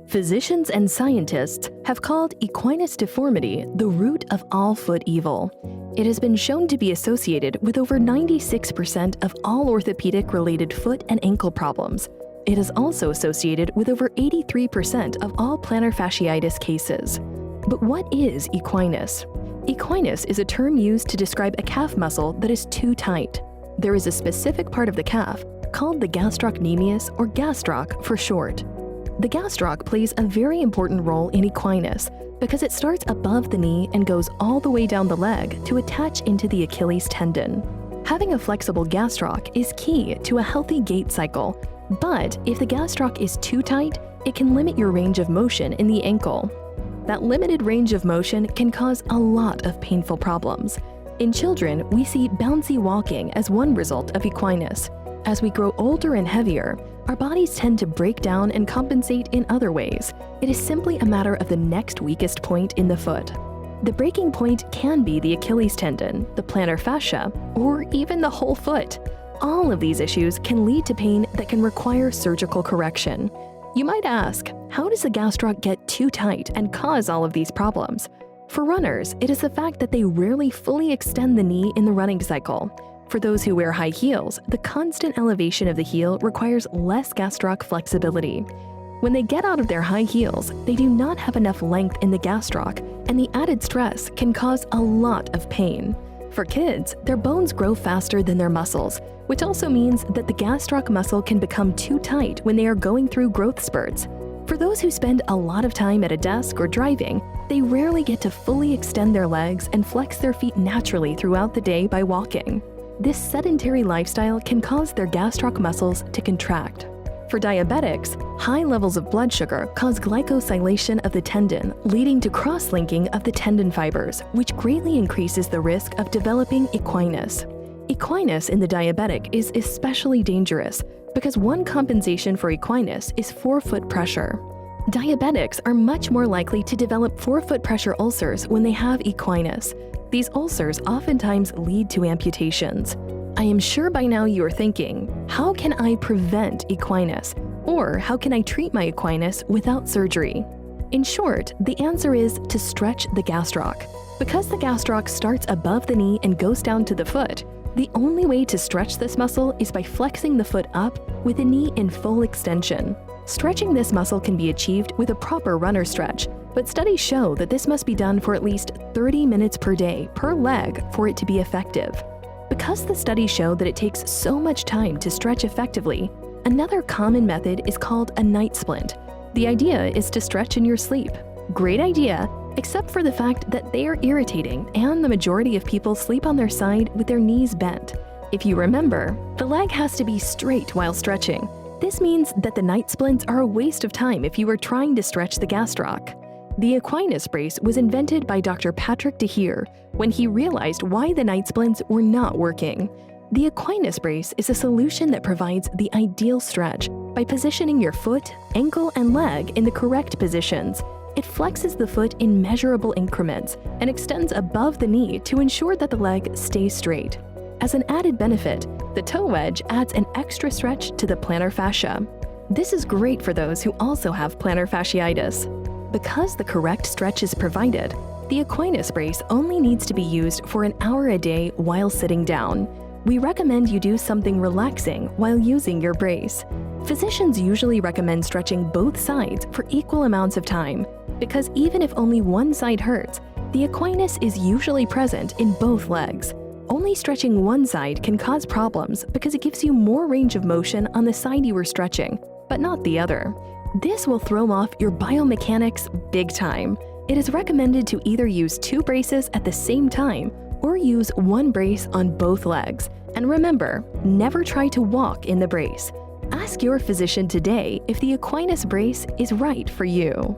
Physicians and scientists have called equinus deformity the root of all foot evil. It has been shown to be associated with over 96% of all orthopedic-related foot and ankle problems. It is also associated with over 83% of all plantar fasciitis cases. But what is equinus? Equinus is a term used to describe a calf muscle that is too tight. There is a specific part of the calf, called the gastrocnemius or gastroc for short. The gastroc plays a very important role in equinus because it starts above the knee and goes all the way down the leg to attach into the Achilles tendon. Having a flexible gastroc is key to a healthy gait cycle, but if the gastroc is too tight, it can limit your range of motion in the ankle. That limited range of motion can cause a lot of painful problems. In children, we see bouncy walking as one result of equinus. As we grow older and heavier, our bodies tend to break down and compensate in other ways. It is simply a matter of the next weakest point in the foot. The breaking point can be the Achilles tendon, the plantar fascia, or even the whole foot. All of these issues can lead to pain that can require surgical correction. You might ask, how does the gastroc get too tight and cause all of these problems? For runners, it is the fact that they rarely fully extend the knee in the running cycle. For those who wear high heels, the constant elevation of the heel requires less gastroc flexibility. When they get out of their high heels, they do not have enough length in the gastroc, and the added stress can cause a lot of pain. For kids, their bones grow faster than their muscles, which also means that the gastroc muscle can become too tight when they are going through growth spurts. For those who spend a lot of time at a desk or driving, they rarely get to fully extend their legs and flex their feet naturally throughout the day by walking. This sedentary lifestyle can cause their gastroc muscles to contract. For diabetics, high levels of blood sugar cause glycosylation of the tendon, leading to cross-linking of the tendon fibers, which greatly increases the risk of developing equinus. Equinus in the diabetic is especially dangerous because one compensation for equinus is forefoot pressure. Diabetics are much more likely to develop forefoot pressure ulcers when they have equinus. These ulcers oftentimes lead to amputations. I am sure by now you are thinking, how can I prevent equinus? Or how can I treat my equinus without surgery? In short, the answer is to stretch the gastroc. Because the gastroc starts above the knee and goes down to the foot, the only way to stretch this muscle is by flexing the foot up with the knee in full extension. Stretching this muscle can be achieved with a proper runner stretch, but studies show that this must be done for at least 30 minutes per day per leg for it to be effective. Because the studies show that it takes so much time to stretch effectively, another common method is called a night splint. The idea is to stretch in your sleep. Great idea, except for the fact that they are irritating and the majority of people sleep on their side with their knees bent. If you remember, the leg has to be straight while stretching. This means that the night splints are a waste of time if you are trying to stretch the gastroc. The Equinus brace was invented by Dr. Patrick DeHeer when he realized why the night splints were not working. The Equinus brace is a solution that provides the ideal stretch by positioning your foot, ankle, and leg in the correct positions. It flexes the foot in measurable increments and extends above the knee to ensure that the leg stays straight. As an added benefit, the toe wedge adds an extra stretch to the plantar fascia. This is great for those who also have plantar fasciitis. Because the correct stretch is provided, the Equinus brace only needs to be used for an hour a day while sitting down. We recommend you do something relaxing while using your brace. Physicians usually recommend stretching both sides for equal amounts of time, because even if only one side hurts, the Equinus is usually present in both legs. Only stretching one side can cause problems because it gives you more range of motion on the side you were stretching, but not the other. This will throw off your biomechanics big time. It is recommended to either use 2 braces at the same time or use 1 brace on both legs. And remember, never try to walk in the brace. Ask your physician today if the Equinus brace is right for you.